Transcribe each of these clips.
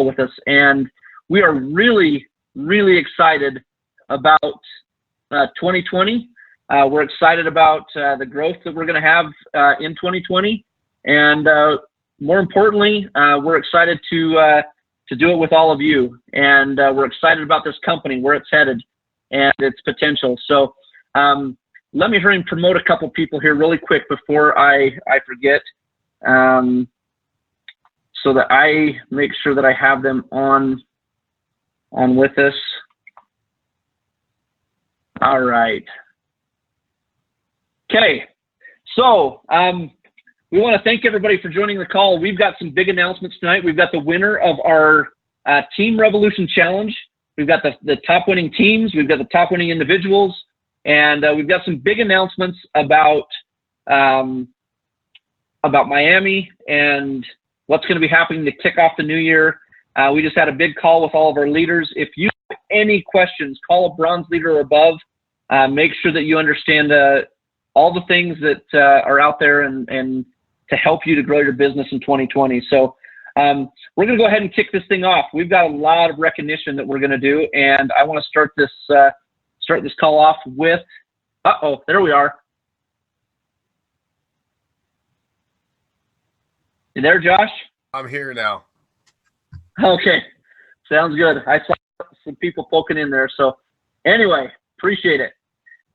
with us, and we are really, really excited about 2020. We're excited about the growth that we're going to have in 2020, and more importantly, we're excited to do it with all of you, and we're excited about this company, where it's headed, and its potential. So let me hurry and promote a couple people here really quick before I forget, so that I make sure that I have them on with us. All right. Okay. So we want to thank everybody for joining the call. We've got some big announcements tonight. We've got the winner of our Team Revolution Challenge. We've got the top winning teams. We've got the top winning individuals. And we've got some big announcements about Miami and what's going to be happening to kick off the new year. We just had a big call with all of our leaders. If you have any questions, call a bronze leader or above. Make sure that you understand all the things that are out there and to help you to grow your business in 2020. So we're going to go ahead and kick this thing off. We've got a lot of recognition that we're going to do, and I want to start this call off with, there we are. You there, Josh? I'm here now. Okay, sounds good. I saw some people poking in there. So anyway, appreciate it.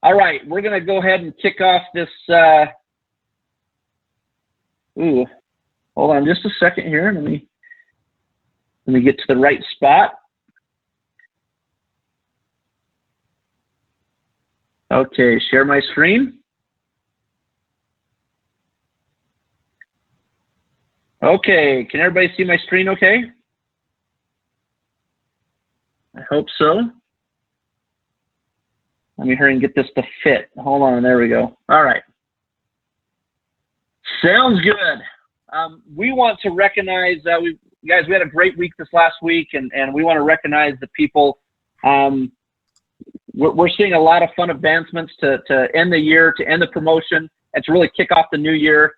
All right, we're going to go ahead and kick off this. Hold on just a second here. Let me get to the right spot. Okay, share my screen. Okay, can everybody see my screen okay? I hope so. Let me hurry and get this to fit. Hold on, there we go. All right. Sounds good. We want to recognize, guys, we had a great week this last week, and we want to recognize the people. We're seeing a lot of fun advancements to end the year, to end the promotion, and to really kick off the new year.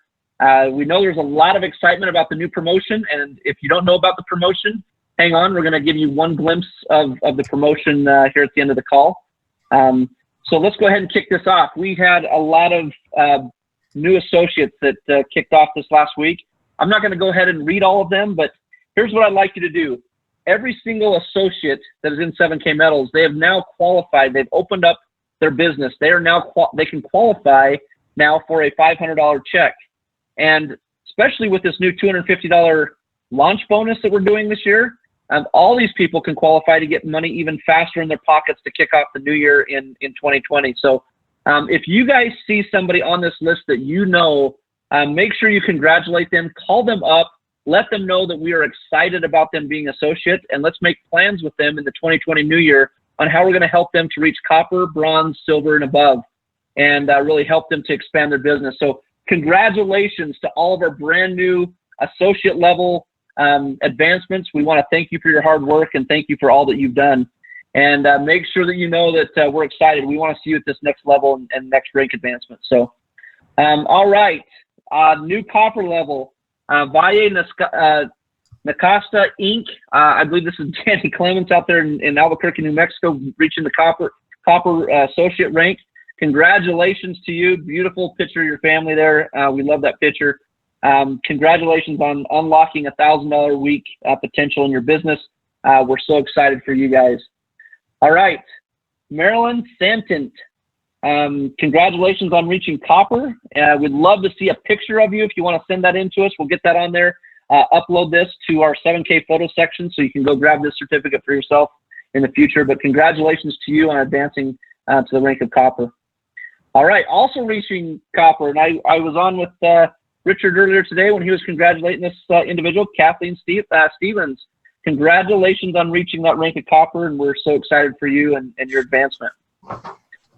We know there's a lot of excitement about the new promotion, and if you don't know about the promotion, hang on. We're going to give you one glimpse of the promotion here at the end of the call. So let's go ahead and kick this off. We had a lot of new associates that kicked off this last week. I'm not going to go ahead and read all of them, but here's what I'd like you to do. Every single associate that is in 7K Metals, they have now qualified. They've opened up their business. They are now they can qualify now for a $500 check. And especially with this new $250 launch bonus that we're doing this year, all these people can qualify to get money even faster in their pockets to kick off the new year in 2020. So if you guys see somebody on this list that you know, make sure you congratulate them, call them up, let them know that we are excited about them being associates, and let's make plans with them in the 2020 new year on how we're going to help them to reach copper, bronze, silver, and above, and really help them to expand their business. So congratulations to all of our brand new associate level advancements. We want to thank you for your hard work and thank you for all that you've done. And make sure that you know that we're excited. We want to see you at this next level and next rank advancement. So, all right, new copper level, Valle Nacasta Inc. I believe this is Danny Clements out there in Albuquerque, New Mexico, reaching the copper associate rank. Congratulations to you. Beautiful picture of your family there. We love that picture. Congratulations on unlocking $1,000 a week potential in your business. We're so excited for you guys. All right, Marilyn Santant. Congratulations on reaching copper. We'd love to see a picture of you. If you want to send that in to us, we'll get that on there. Upload this to our 7K photo section so you can go grab this certificate for yourself in the future. But congratulations to you on advancing to the rank of copper. All right, also reaching copper, and I was on with Richard earlier today when he was congratulating this individual, Kathleen Stevens. Congratulations on reaching that rank of copper, and we're so excited for you and your advancement.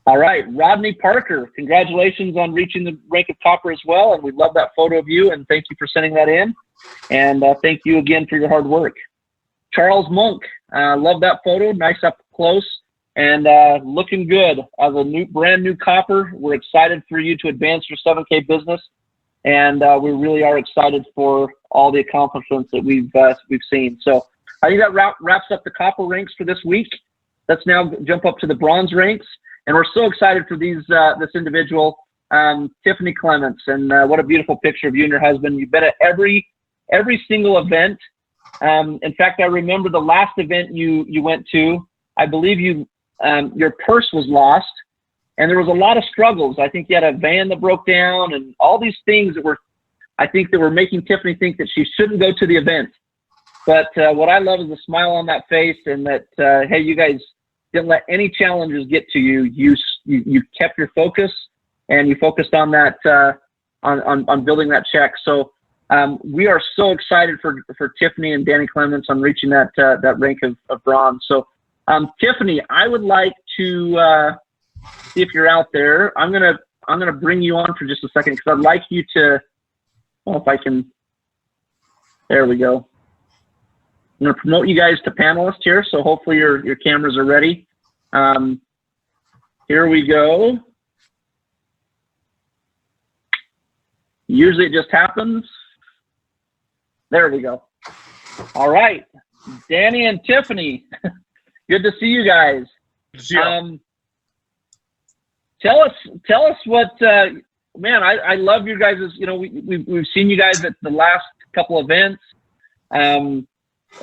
All right, Rodney Parker, congratulations on reaching the rank of copper as well, and we love that photo of you, and thank you for sending that in, and thank you again for your hard work. Charles Monk, love that photo, nice up close, and looking good as a brand new copper. We're excited for you to advance your 7K business, and we really are excited for all the accomplishments that we've seen. So I think that wraps up the copper ranks for this week. Let's now jump up to the bronze ranks. And we're so excited for this individual, Tiffany Clements. And what a beautiful picture of you and your husband. You've been at every single event. In fact, I remember the last event you went to. I believe your purse was lost, and there was a lot of struggles. I think you had a van that broke down, and all these things that were making Tiffany think that she shouldn't go to the event. But what I love is the smile on that face, and that hey, you guys didn't let any challenges get to you. You kept your focus, and you focused on that on building that check. So we are so excited for Tiffany and Danny Clements on reaching that rank of bronze. So Tiffany, I would like to see if you're out there. I'm gonna bring you on for just a second because I'd like you to. Well, if I can. There we go. I'm going to promote you guys to panelists here, so hopefully your cameras are ready. Here we go. Usually it just happens. There we go. All right, Danny and Tiffany, good to see you guys. Good to see you. Tell us what, man, I love you guys. We've seen you guys at the last couple events.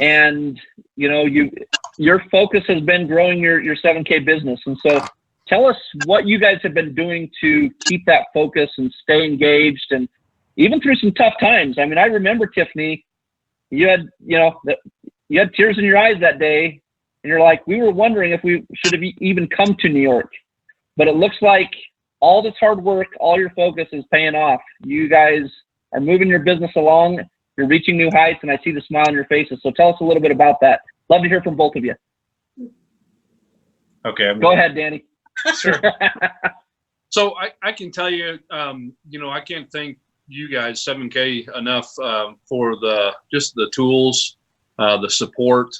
And your focus has been growing your 7K business. And so tell us what you guys have been doing to keep that focus and stay engaged, and even through some tough times. I mean, I remember, Tiffany, you had tears in your eyes that day, and you're like, we were wondering if we should have even come to New York. But it looks like all this hard work, all your focus is paying off. You guys are moving your business along. You're reaching new heights, and I see the smile on your faces. So tell us a little bit about that. Love to hear from both of you. Okay. Go ahead, Danny. Sure. So I can tell you, I can't thank you guys, 7K, enough for just the tools, the support,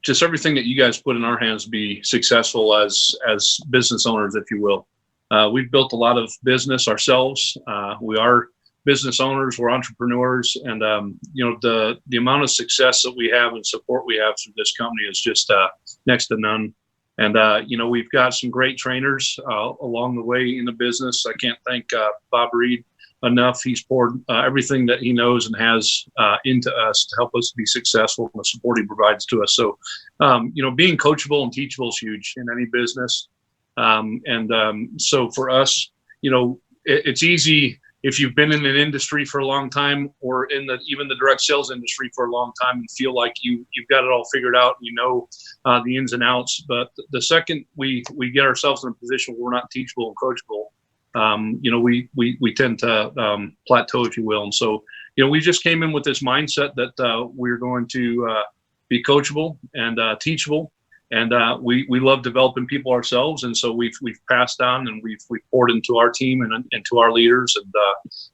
just everything that you guys put in our hands to be successful as business owners, if you will. We've built a lot of business ourselves. We are business owners, we're entrepreneurs, and the amount of success that we have and support we have through this company is just next to none. And we've got some great trainers along the way in the business. I can't thank Bob Reed enough. He's poured everything that he knows and has into us to help us be successful, and the support he provides to us. So being coachable and teachable is huge in any business. So for us, it's easy if you've been in an industry for a long time, or in even the direct sales industry for a long time, and feel like you've got it all figured out, the ins and outs. But the second we get ourselves in a position where we're not teachable and coachable, we tend to plateau, if you will. And so, we just came in with this mindset that we're going to be coachable and teachable. And we love developing people ourselves, and so we've passed on, and we've poured into our team and into our leaders, and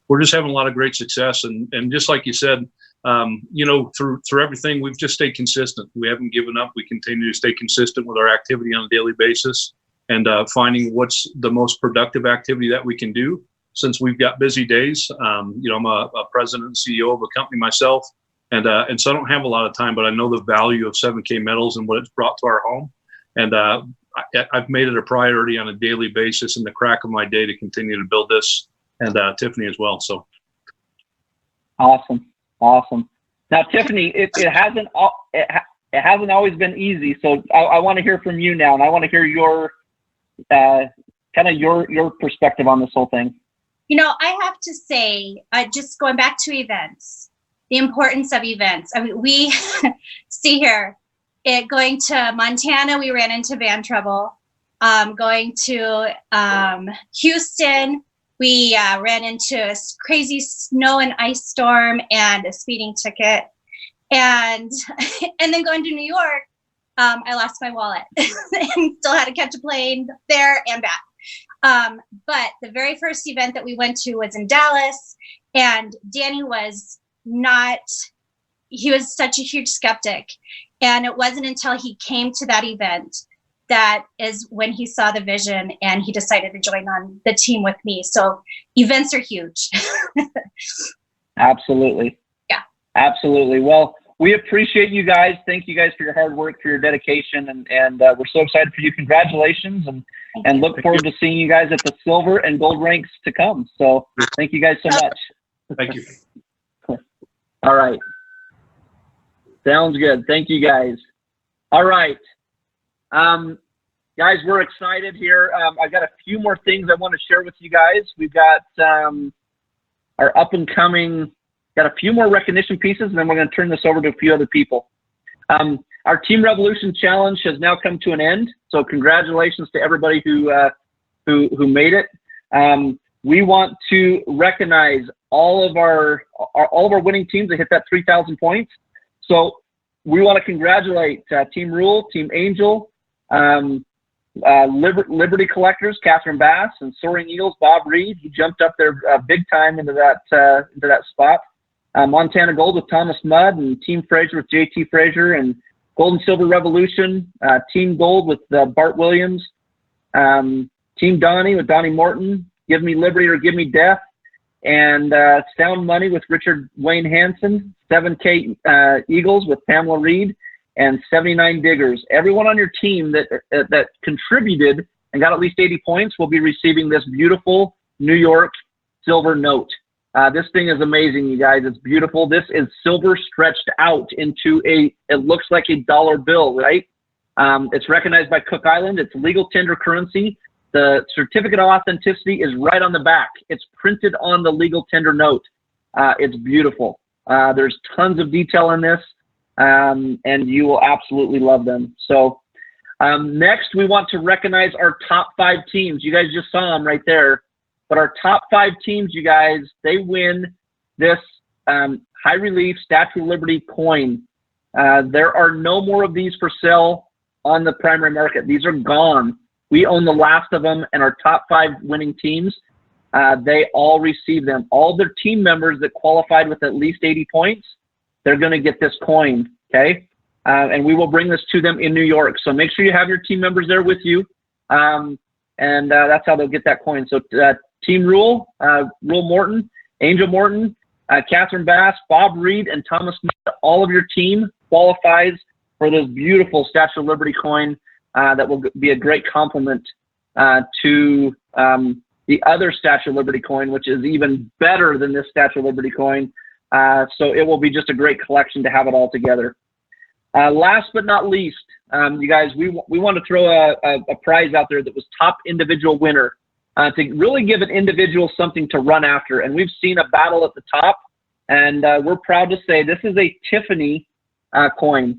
we're just having a lot of great success. And just like you said, through everything, we've just stayed consistent. We haven't given up. We continue to stay consistent with our activity on a daily basis, and finding what's the most productive activity that we can do. Since we've got busy days, I'm a president and CEO of a company myself. And so I don't have a lot of time, but I know the value of 7K Metals and what it's brought to our home. And I've made it a priority on a daily basis in the crack of my day to continue to build this, and Tiffany as well. So awesome. Now, Tiffany, it hasn't always been easy. So I want to hear from you now, and I want to hear your your perspective on this whole thing. I have to say, just going back to events. The importance of events. I mean, we see here, going to Montana, we ran into van trouble. Going to Houston, we ran into a crazy snow and ice storm and a speeding ticket. And then going to New York, I lost my wallet and still had to catch a plane there and back. But the very first event that we went to was in Dallas, and Danny was he was such a huge skeptic. And it wasn't until he came to that event that is when he saw the vision, and he decided to join on the team with me. So events are huge. Absolutely. Yeah. Absolutely. Well, we appreciate you guys. Thank you guys for your hard work, for your dedication, and we're so excited for you. Congratulations, and look forward to seeing you guys at the silver and gold ranks to come. So thank you guys so much. Thank you. All right. Sounds good. Thank you guys. All right. Guys, we're excited here. I've got a few more things I want to share with you guys. We've got our up and coming, got a few more recognition pieces, and then we're going to turn this over to a few other people. Our Team Revolution Challenge has now come to an end. So congratulations to everybody who made it. We want to recognize all of our winning teams that hit that 3,000 points. So we want to congratulate Team Rule, Team Angel, Liberty Collectors, Catherine Bass, and Soaring Eagles, Bob Reed. He jumped up there big time into that spot. Montana Gold with Thomas Mudd, and Team Fraser with JT Fraser, and Gold and Silver Revolution, Team Gold with Bart Williams, Team Donnie with Donnie Morton, Give Me Liberty or Give Me Death, and Sound Money with Richard Wayne Hansen, 7K Eagles with Pamela Reed, and 79 Diggers. Everyone on your team that contributed and got at least 80 points will be receiving this beautiful New York silver note. This thing is amazing, you guys. It's beautiful. This is silver stretched out into it looks like a dollar bill, right? It's recognized by Cook Island. It's legal tender currency. The certificate of authenticity is right on the back. It's printed on the legal tender note. It's beautiful. There's tons of detail in this, and you will absolutely love them. So next, we want to recognize our top 5 teams. You guys just saw them right there. But our top 5 teams, you guys, they win this high relief Statue of Liberty coin. There are no more of these for sale on the primary market. These are gone. We own the last of them, and our top 5 winning teams, they all receive them. All their team members that qualified with at least 80 points, they're going to get this coin, okay? And we will bring this to them in New York. So make sure you have your team members there with you, and that's how they'll get that coin. So Team Rule, Rule Morton, Angel Morton, Catherine Bass, Bob Reed, and Thomas Mudd, all of your team qualifies for this beautiful Statue of Liberty coin that will be a great complement to the other Statue of Liberty coin, which is even better than this Statue of Liberty coin. So it will be just a great collection to have it all together. Last but not least, you guys, we want to throw a prize out there that was top individual winner. To really give an individual something to run after. And we've seen a battle at the top, and we're proud to say this is a Tiffany coin.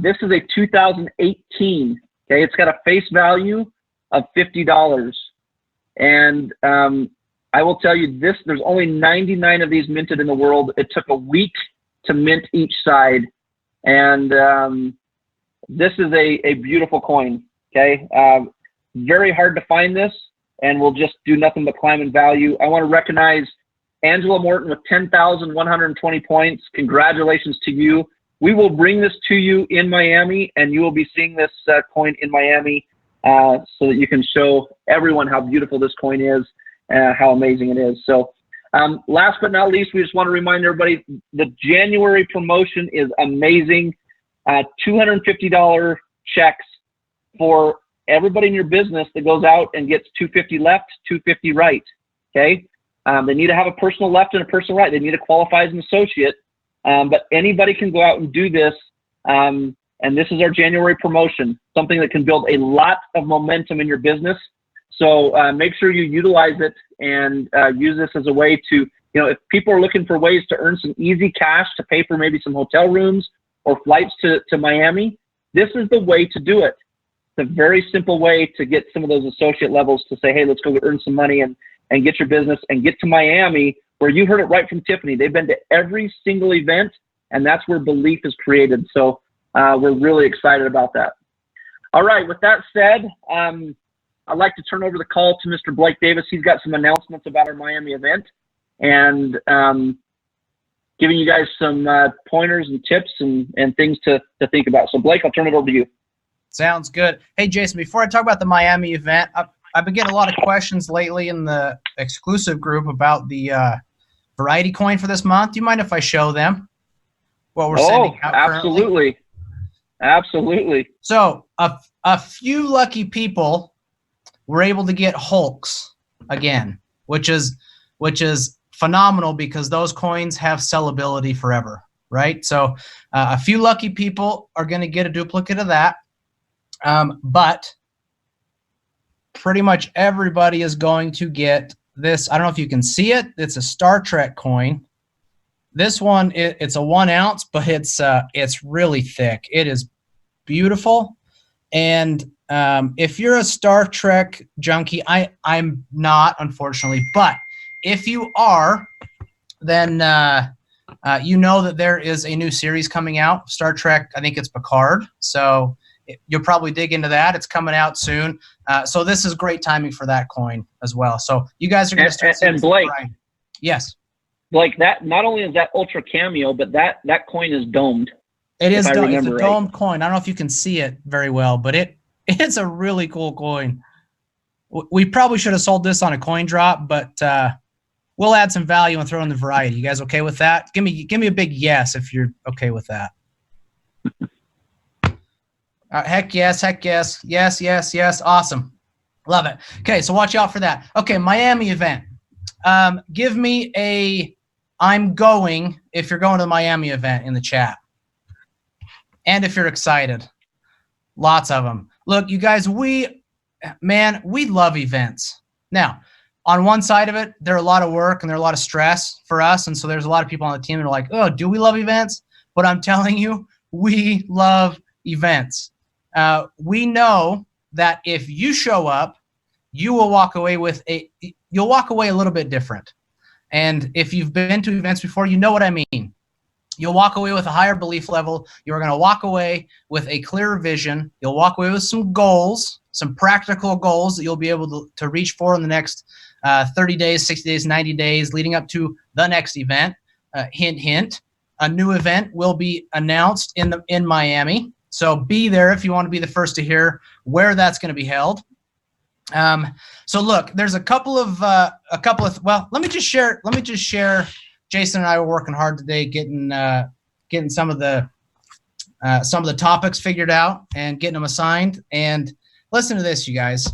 This is a 2018, okay? It's got a face value of $50. And I will tell you this, there's only 99 of these minted in the world. It took a week to mint each side. And this is a beautiful coin, okay? Very hard to find this, and we'll just do nothing but climb in value. I want to recognize Angela Morton with 10,120 points. Congratulations to you. We will bring this to you in Miami, and you will be seeing this coin in Miami so that you can show everyone how beautiful this coin is, how amazing it is. So last but not least, we just want to remind everybody the January promotion is amazing. $250 checks for everybody in your business that goes out and gets 250 left, 250 right, okay? They need to have a personal left and a personal right. They need to qualify as an associate, but anybody can go out and do this, and this is our January promotion, something that can build a lot of momentum in your business. So make sure you utilize it and use this as a way to, if people are looking for ways to earn some easy cash to pay for maybe some hotel rooms or flights to Miami, this is the way to do it. It's a very simple way to get some of those associate levels to say, hey, let's go earn some money and get your business and get to Miami, where you heard it right from Tiffany. They've been to every single event, and that's where belief is created. So we're really excited about that. All right, with that said, I'd like to turn over the call to Mr. Blake Davis. He's got some announcements about our Miami event and giving you guys some pointers and tips and things to think about. So Blake, I'll turn it over to you. Sounds good. Hey, Jason, before I talk about the Miami event, I've been getting a lot of questions lately in the exclusive group about the variety coin for this month. Do you mind if I show them? what we're sending out currently. Absolutely. So a few lucky people were able to get Hulks again, which is phenomenal because those coins have sellability forever, right? So a few lucky people are going to get a duplicate of that, but pretty much everybody is going to get this. I don't know if you can see it. It's a Star Trek coin. This one, it's a 1 ounce, but it's really thick. It is beautiful. And if you're a Star Trek junkie, I'm not, unfortunately, but if you are, then you know that there is a new series coming out, Star Trek, I think it's Picard. So you'll probably dig into that. It's coming out soon. So this is great timing for that coin as well. So you guys are going to start seeing and Blake, yes. Blake, that not only is that ultra cameo, but that coin is domed. It is. It's a domed coin. I don't know if you can see it very well, but it's a really cool coin. We probably should have sold this on a coin drop, but we'll add some value and throw in the variety. You guys okay with that? Give me a big yes if you're okay with that. Heck yes, yes. Awesome. Love it. Okay, so watch out for that. Okay, Miami event. Give me a I'm going if you're going to the Miami event in the chat. And if you're excited. Lots of them. Look, you guys, we love events. Now, on one side of it, they're a lot of work and they're a lot of stress for us. And so there's a lot of people on the team that are like, oh, do we love events? But I'm telling you, we love events. We know that if you show up, you will walk away you'll walk away a little bit different. And if you've been to events before, you know what I mean. You'll walk away with a higher belief level. You're going to walk away with a clearer vision. You'll walk away with some goals, some practical goals that you'll be able to reach for in the next 30 days, 60 days, 90 days, leading up to the next event. Hint, hint. A new event will be announced in Miami. So be there if you want to be the first to hear where that's going to be held. So look, there's a couple of well, let me just share. Jason and I were working hard today getting some of the topics figured out and getting them assigned. And listen to this, you guys.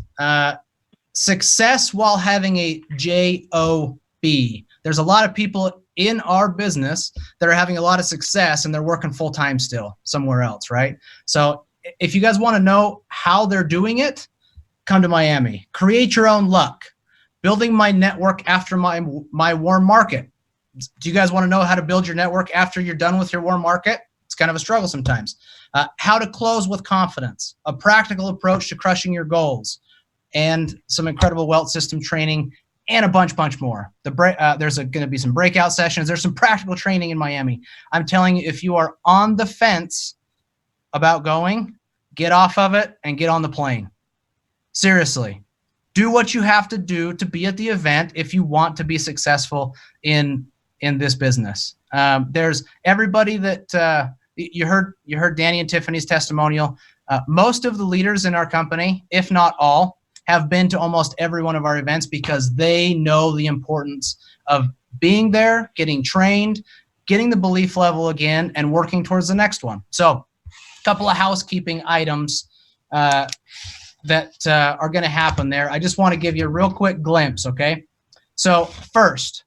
Success while having a job. There's a lot of people in our business that are having a lot of success and they're working full time still somewhere else, right? So if you guys want to know how they're doing it, come to Miami. Create your own luck. Building my network after my warm market. Do you guys want to know how to build your network after you're done with your warm market? It's kind of a struggle sometimes. How to close with confidence. A practical approach to crushing your goals. And some incredible wealth system training and a bunch more. There's going to be some breakout sessions. There's some practical training in Miami. I'm telling you, if you are on the fence about going, get off of it and get on the plane. Seriously. Do what you have to do to be at the event if you want to be successful in this business. There's everybody that you heard Danny and Tiffany's testimonial. Most of the leaders in our company, if not all, have been to almost every one of our events because they know the importance of being there, getting trained, getting the belief level again, and working towards the next one. So a couple of housekeeping items that are going to happen there. I just want to give you a real quick glimpse, okay? So first,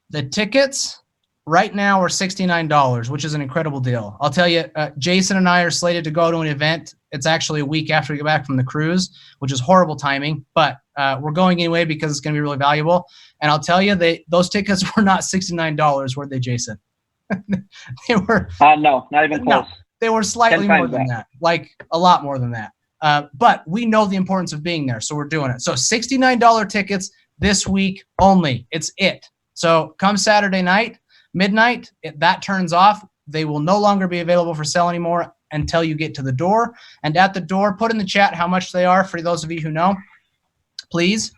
the tickets right now are $69, which is an incredible deal. I'll tell you, Jason and I are slated to go to an event. It's actually a week after we get back from the cruise, which is horrible timing, but we're going anyway because it's going to be really valuable. And I'll tell you, those tickets were not $69, were they, Jason? They were. No, not even close. No, they were slightly more than that, like a lot more than that. But we know the importance of being there, so we're doing it. So $69 tickets this week only. It's it. So come Saturday night, midnight, that turns off. They will no longer be available for sale anymore until you get to the door. And at the door, put in the chat how much they are for those of you who know, please.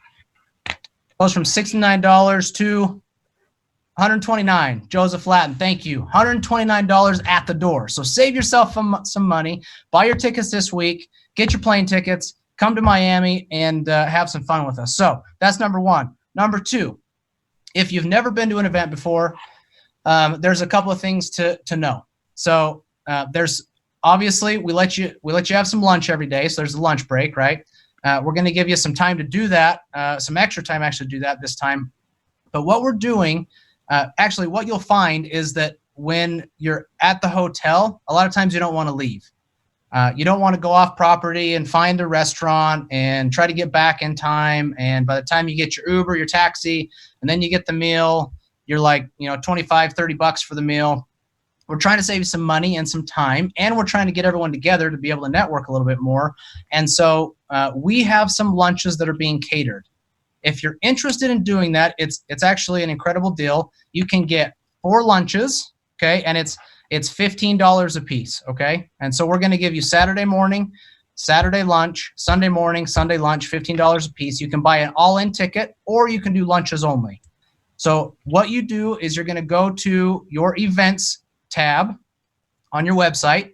It goes from $69 to $129. Joseph Latin, thank you. $129 at the door. So save yourself some money. Buy your tickets this week. Get your plane tickets. Come to Miami and have some fun with us. So that's number one. Number two, if you've never been to an event before, there's a couple of things to know. So there's obviously we let you have some lunch every day. So there's a lunch break, right? We're going to give you some time to do that, some extra time actually to do that this time. But what we're doing, actually, what you'll find is that when you're at the hotel, a lot of times you don't want to leave. You don't want to go off property and find a restaurant and try to get back in time. And by the time you get your Uber, your taxi, and then you get the meal, you're like, $25, $30 for the meal. We're trying to save you some money and some time, and we're trying to get everyone together to be able to network a little bit more. And so we have some lunches that are being catered. If you're interested in doing that, it's actually an incredible deal. You can get 4 lunches, okay, and it's $15 a piece, okay? And so we're going to give you Saturday morning, Saturday lunch, Sunday morning, Sunday lunch, $15 a piece. You can buy an all-in ticket, or you can do lunches only. So what you do is you're going to go to your events tab on your website,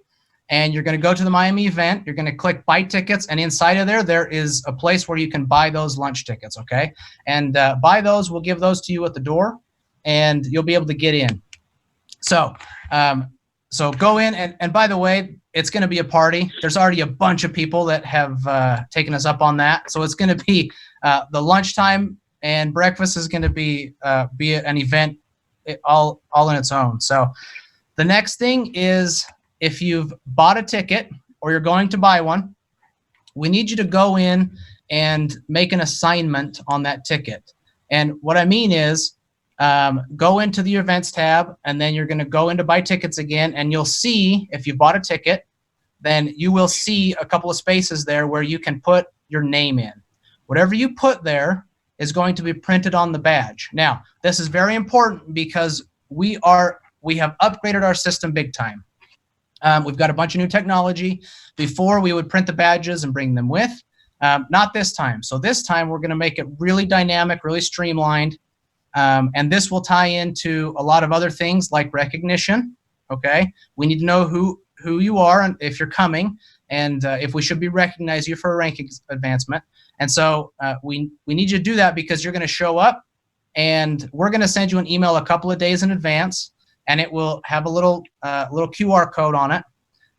and you're going to go to the Miami event. You're going to click buy tickets, and inside of there is a place where you can buy those lunch tickets, okay? And buy those, we'll give those to you at the door, and you'll be able to get in. So go in, and by the way, it's going to be a party. There's already a bunch of people that have taken us up on that. So it's going to be the lunchtime and breakfast is going to be an event all in its own. So the next thing is, if you've bought a ticket or you're going to buy one, we need you to go in and make an assignment on that ticket. And what I mean is, go into the events tab, and then you're going to go into buy tickets again, and you'll see, if you bought a ticket, then you will see a couple of spaces there where you can put your name in. Whatever you put there is going to be printed on the badge. Now, this is very important because we have upgraded our system big time. We've got a bunch of new technology. Before, we would print the badges and bring them with. Not this time. So this time, we're going to make it really dynamic, really streamlined. And this will tie into a lot of other things like recognition. Okay, we need to know who you are and if you're coming, and if we should be recognizing you for a ranking advancement. And so we need you to do that because you're going to show up, and we're going to send you an email a couple of days in advance, and it will have a little QR code on it.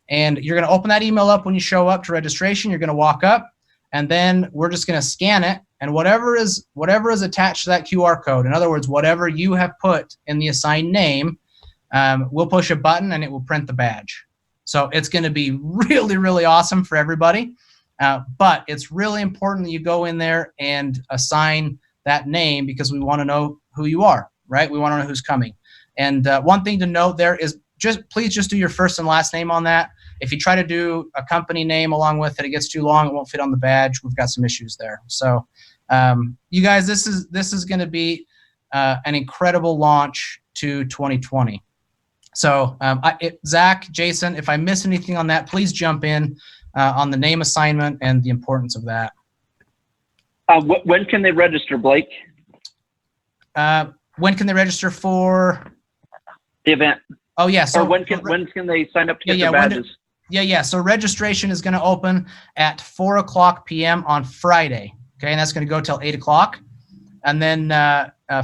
And you're going to open that email up when you show up to registration. You're going to walk up, and then we're just going to scan it. And whatever is attached to that QR code, in other words, whatever you have put in the assigned name, we'll push a button and it will print the badge. So it's going to be really, really awesome for everybody. But it's really important that you go in there and assign that name because we want to know who you are, right? We want to know who's coming. And one thing to note there is please just do your first and last name on that. If you try to do a company name along with it, it gets too long. It won't fit on the badge. We've got some issues there. So you guys, this is going to be an incredible launch to 2020. So Zach, Jason, if I miss anything on that, please jump in on the name assignment and the importance of that. When can they register, Blake? When can they register for the event? Oh yeah. So or when can they sign up to get their badges? So registration is going to open at 4:00 p.m. on Friday. Okay, and that's going to go till 8 o'clock. And then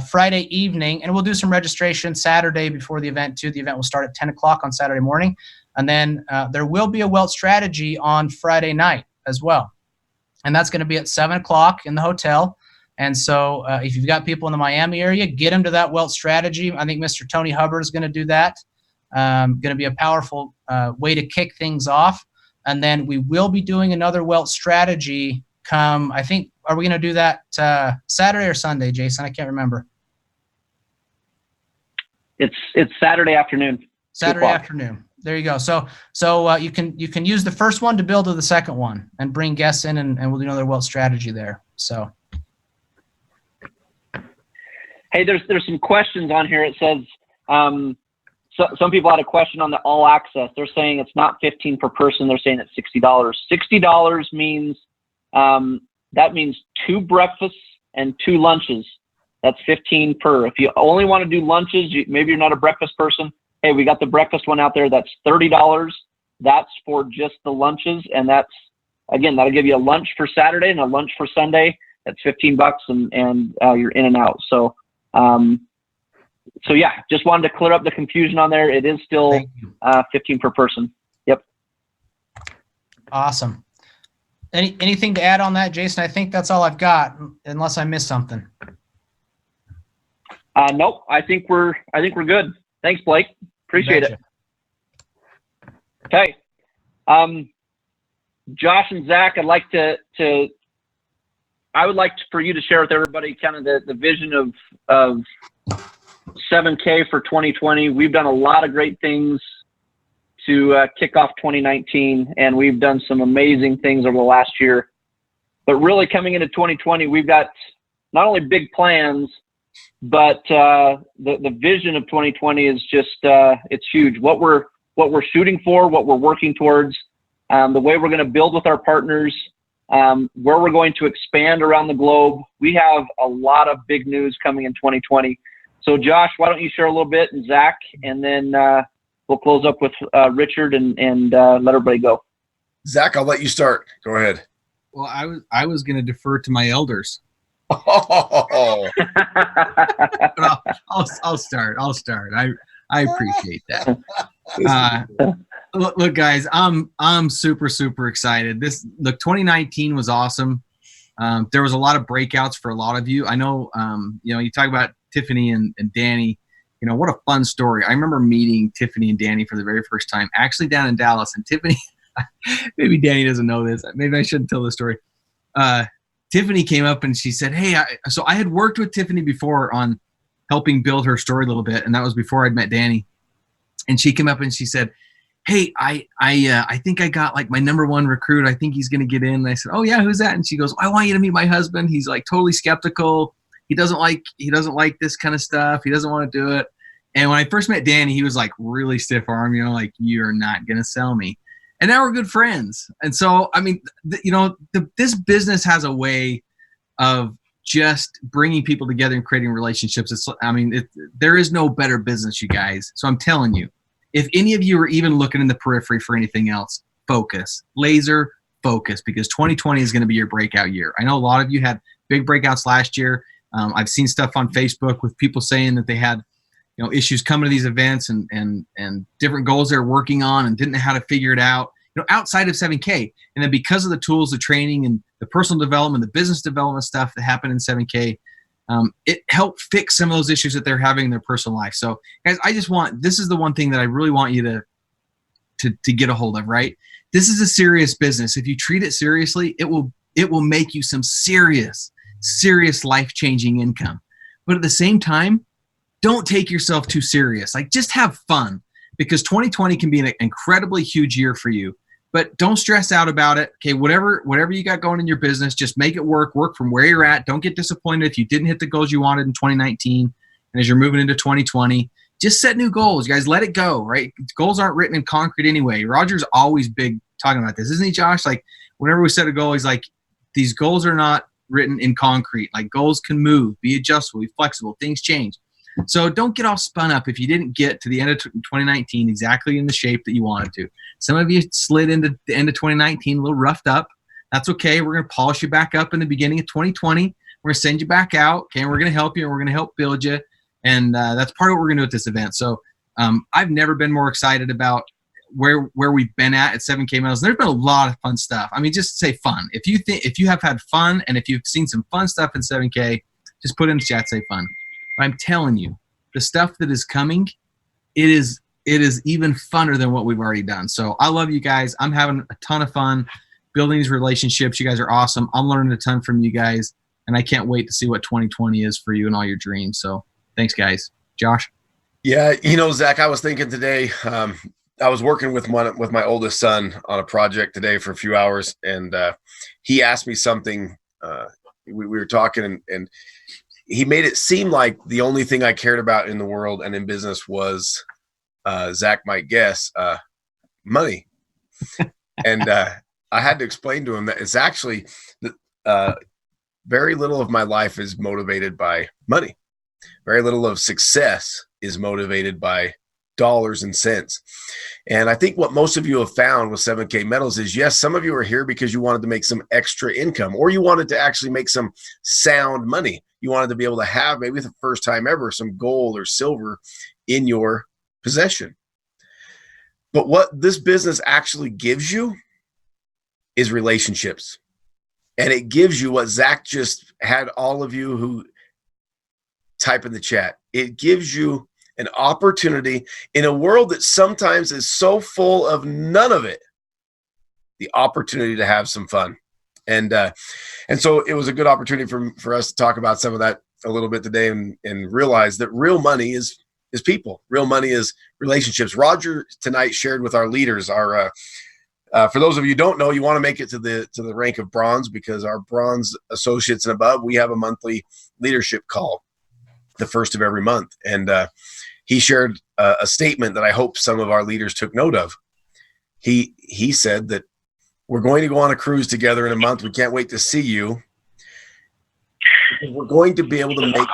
Friday evening, and we'll do some registration Saturday before the event too. The event will start at 10 o'clock on Saturday morning. And then there will be a Welt strategy on Friday night as well. And that's going to be at 7 o'clock in the hotel. And so if you've got people in the Miami area, get them to that Welt strategy. I think Mr. Tony Hubbard is going to do that. Going to be a powerful way to kick things off. And then we will be doing another Welt strategy come, I think, are we going to do that Saturday or Sunday, Jason? I can't remember. It's Saturday afternoon. Saturday afternoon. There you go. So you can use the first one to build to the second one and bring guests in, and we'll do another Welt strategy there. So. Hey, there's some questions on here. It says some people had a question on the all access. They're saying it's not $15 per person. They're saying it's $60. $60 means that means 2 breakfasts and 2 lunches. That's $15 per. If you only want to do lunches, maybe you're not a breakfast person. Hey, we got the breakfast one out there. That's $30. That's for just the lunches, and that's that'll give you a lunch for Saturday and a lunch for Sunday. That's $15, and you're in and out. So So yeah, just wanted to clear up the confusion on there. It is still Thank you. 15 per person. Yep. Awesome. Anything to add on that, Jason? I think that's all I've got, unless I missed something. Nope. I think we're good. Thanks, Blake. Appreciate it. Okay. Josh and Zach, I would like for you to share with everybody kind of the vision of 7K for 2020. We've done a lot of great things to kick off 2019, and we've done some amazing things over the last year. But really coming into 2020, we've got not only big plans, but the vision of 2020 is just it's huge. What we're shooting for, what we're working towards, the way we're going to build with our partners, where we're going to expand around the globe. We have a lot of big news coming in 2020. So Josh, why don't you share a little bit, and Zach, and then we'll close up with Richard and let everybody go. Zach, I'll let you start. Go ahead. Well, I was going to defer to my elders. Oh. But I'll start. I appreciate that. Look, guys, I'm super excited. 2019 was awesome. There was a lot of breakouts for a lot of you. I know, you talk about Tiffany and Danny. What a fun story. I remember meeting Tiffany and Danny for the very first time, actually down in Dallas. And Tiffany, maybe Danny doesn't know this. Maybe I shouldn't tell this story. Tiffany came up and she said, hey, so I had worked with Tiffany before on helping build her story a little bit. And that was before I'd met Danny. And she came up and she said, hey, I think I got like my #1 recruit. I think he's going to get in. And I said, oh yeah, who's that? And she goes, I want you to meet my husband. He's like totally skeptical. He doesn't like this kind of stuff. He doesn't want to do it. And when I first met Danny, he was like really stiff arm, like, you're not going to sell me. And now we're good friends. And so, I mean, this business has a way of just bringing people together and creating relationships. There is no better business, you guys. So I'm telling you, if any of you are even looking in the periphery for anything else, focus, laser focus, because 2020 is going to be your breakout year. I know a lot of you had big breakouts last year. I've seen stuff on Facebook with people saying that they had, issues coming to these events and different goals they're working on and didn't know how to figure it out, outside of 7K. And then because of the tools, the training and the personal development, the business development stuff that happened in 7K, it helped fix some of those issues that they're having in their personal life. So guys, this is the one thing that I really want you to get a hold of, right? This is a serious business. If you treat it seriously, it will make you some serious life-changing income. But at the same time, don't take yourself too serious. Like, just have fun, because 2020 can be an incredibly huge year for you. But don't stress out about it. Okay, whatever you got going in your business, just make it work from where you're at. Don't get disappointed if you didn't hit the goals you wanted in 2019. And as you're moving into 2020, just set new goals, guys. Let it go, right? Goals aren't written in concrete anyway. Roger's always big talking about this, isn't he, Josh? Like, whenever we set a goal, he's like, these goals are not written in concrete. Like, goals can move, be adjustable, be flexible, things change. So don't get all spun up if you didn't get to the end of 2019 exactly in the shape that you wanted to. Some of you slid into the end of 2019 a little roughed up. That's okay. We're going to polish you back up in the beginning of 2020. We're going to send you back out. Okay, and we're going to help you, and we're going to help build you. And that's part of what we're going to do at this event. So I've never been more excited about where we've been at 7K Metals. There's been a lot of fun stuff. I mean, just say fun. If you have had fun, and if you've seen some fun stuff in 7K, just put in the chat, say fun. I'm telling you, the stuff that is coming, it is even funner than what we've already done. So I love you guys. I'm having a ton of fun building these relationships. You guys are awesome. I'm learning a ton from you guys, and I can't wait to see what 2020 is for you and all your dreams. So thanks, guys. Josh? Yeah, Zach, I was thinking today, I was working with my oldest son on a project today for a few hours, and he asked me something. We were talking, and he made it seem like the only thing I cared about in the world and in business was, Zach might guess, money. And I had to explain to him that it's actually very little of my life is motivated by money. Very little of success is motivated by dollars and cents. And I think what most of you have found with 7K Metals is, yes, some of you are here because you wanted to make some extra income, or you wanted to actually make some sound money. you wanted to be able to have, maybe the first time ever, some gold or silver in your possession. But what this business actually gives you is relationships. And it gives you what Zach just had all of you who type in the chat. It gives you an opportunity in a world that sometimes is so full of none of it, the opportunity to have some fun. And so it was a good opportunity for us to talk about some of that a little bit today and realize that real money is people. Real money is relationships. Roger tonight shared with our leaders, for those of you who don't know, you want to make it to the rank of bronze, because our bronze associates and above, we have a monthly leadership call the first of every month. And he shared a statement that I hope some of our leaders took note of. He said that we're going to go on a cruise together in a month. We can't wait to see you. We're going to be able to make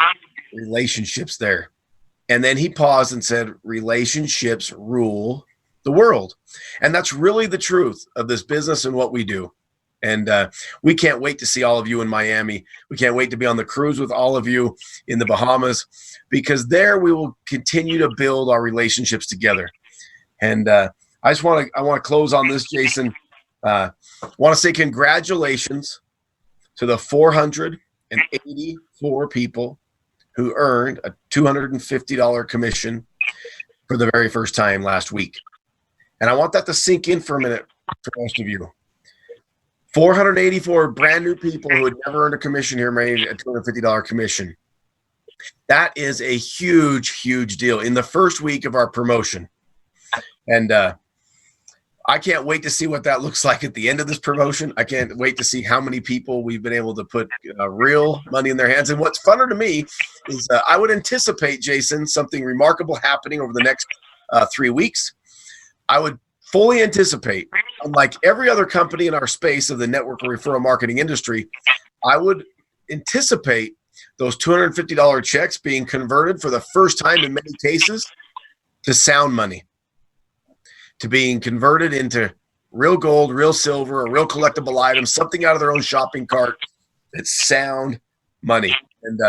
relationships there. And then he paused and said, relationships rule the world. And that's really the truth of this business and what we do. And we can't wait to see all of you in Miami. We can't wait to be on the cruise with all of you in the Bahamas, because there we will continue to build our relationships together. And I want to close on this, Jason. Want to say congratulations to the 484 people who earned a $250 commission for the very first time last week. And I want that to sink in for a minute for most of you. 484 brand new people who had never earned a commission here made a $250 commission. That is a huge, huge deal in the first week of our promotion. And I can't wait to see what that looks like at the end of this promotion. I can't wait to see how many people we've been able to put real money in their hands. And what's funner to me is I would anticipate, Jason, something remarkable happening over the next 3 weeks. I would fully anticipate, unlike every other company in our space of the network or referral marketing industry, I would anticipate those $250 checks being converted for the first time in many cases to sound money, to being converted into real gold, real silver, a real collectible item, something out of their own shopping cart. It's sound money. And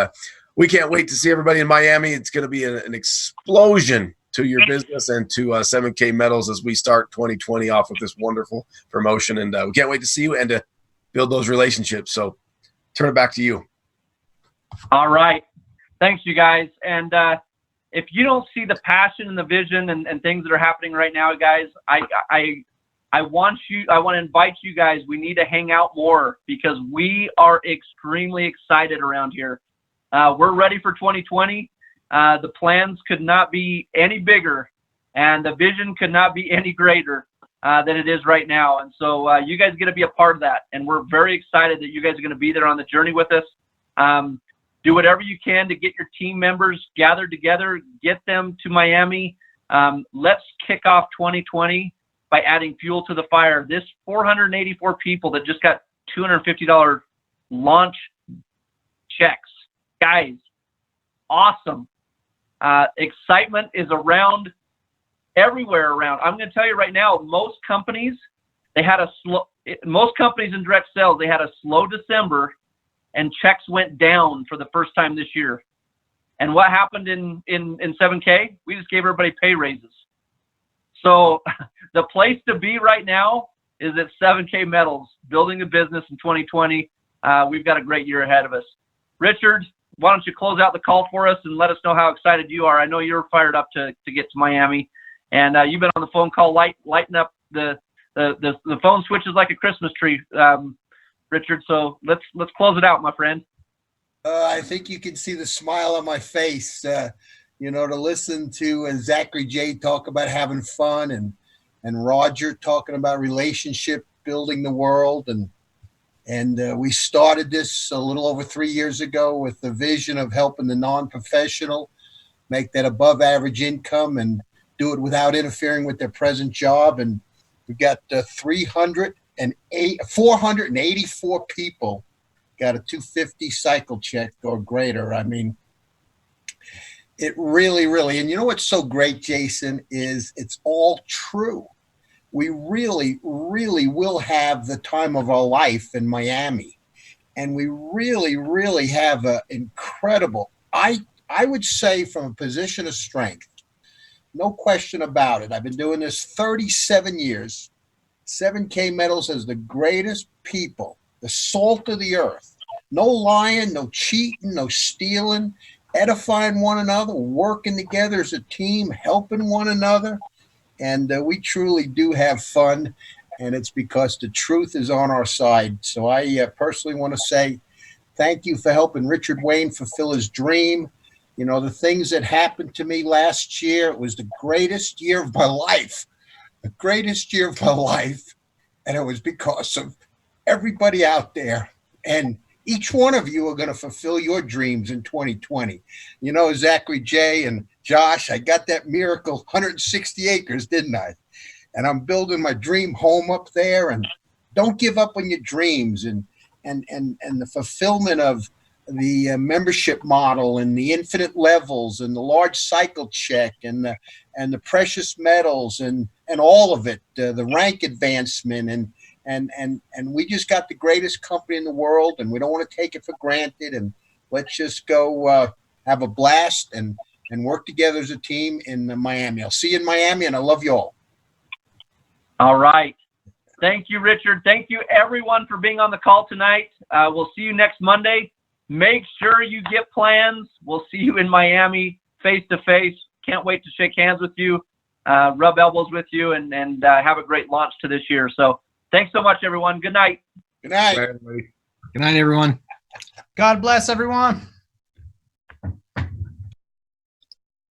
we can't wait to see everybody in Miami. It's going to be an explosion to your business and to 7K Metals as we start 2020 off with this wonderful promotion. And we can't wait to see you and to build those relationships. So turn it back to you. All right. Thanks, you guys. And if you don't see the passion and the vision and things that are happening right now, guys, I want to invite you guys. We need to hang out more, because we are extremely excited around here. We're ready for 2020. The plans could not be any bigger, and the vision could not be any greater than it is right now. And so you guys get to be a part of that. And we're very excited that you guys are going to be there on the journey with us. Do whatever you can to get your team members gathered together, get them to Miami. Let's kick off 2020 by adding fuel to the fire. This 484 people that just got $250 launch checks. Guys, awesome. Excitement is around everywhere around. I'm going to tell you right now, most companies in direct sales, they had a slow December, and checks went down for the first time this year. And what happened in 7K? We just gave everybody pay raises. So the place to be right now is at 7K Metals, building a business in 2020. We've got a great year ahead of us. Richard, why don't you close out the call for us and let us know how excited you are. I know you're fired up to get to Miami, and you've been on the phone call lighting up the phone switches like a Christmas tree, Richard. So let's close it out, my friend. I think you can see the smile on my face, to listen to Zachary J talk about having fun and Roger talking about relationship, building the world. And we started this a little over 3 years ago with the vision of helping the non-professional make that above average income and do it without interfering with their present job. And we've got 484 people got a 250 cycle check or greater. I mean, it really, really, and you know what's so great, Jason, is it's all true. We really, really will have the time of our life in Miami. and we really, really have an incredible, I would say from a position of strength, no question about it. I've been doing this 37 years, 7K Metals as the greatest people, the salt of the earth. No lying, no cheating, no stealing, edifying one another, working together as a team, helping one another. And we truly do have fun, and it's because the truth is on our side. So I personally want to say thank you for helping Richard Wayne fulfill his dream. You know, the things that happened to me last year, it was the greatest year of my life, the greatest year of my life. And it was because of everybody out there. And each one of you are going to fulfill your dreams in 2020. You know, Zachary J. and Josh, I got that miracle 160 acres, didn't I? And I'm building my dream home up there. And don't give up on your dreams, and the fulfillment of the membership model and the infinite levels and the large cycle check and the precious metals and all of it, the rank advancement and we just got the greatest company in the world, and we don't want to take it for granted. And let's just go have a blast and work together as a team in Miami. I'll see you in Miami, and I love you all. All right. Thank you, Richard. Thank you, everyone, for being on the call tonight. We'll see you next Monday. Make sure you get plans. We'll see you in Miami face to face. Can't wait to shake hands with you, rub elbows with you, and have a great launch to this year. So thanks so much, everyone. Good night. Good night. Good night, everyone. God bless everyone.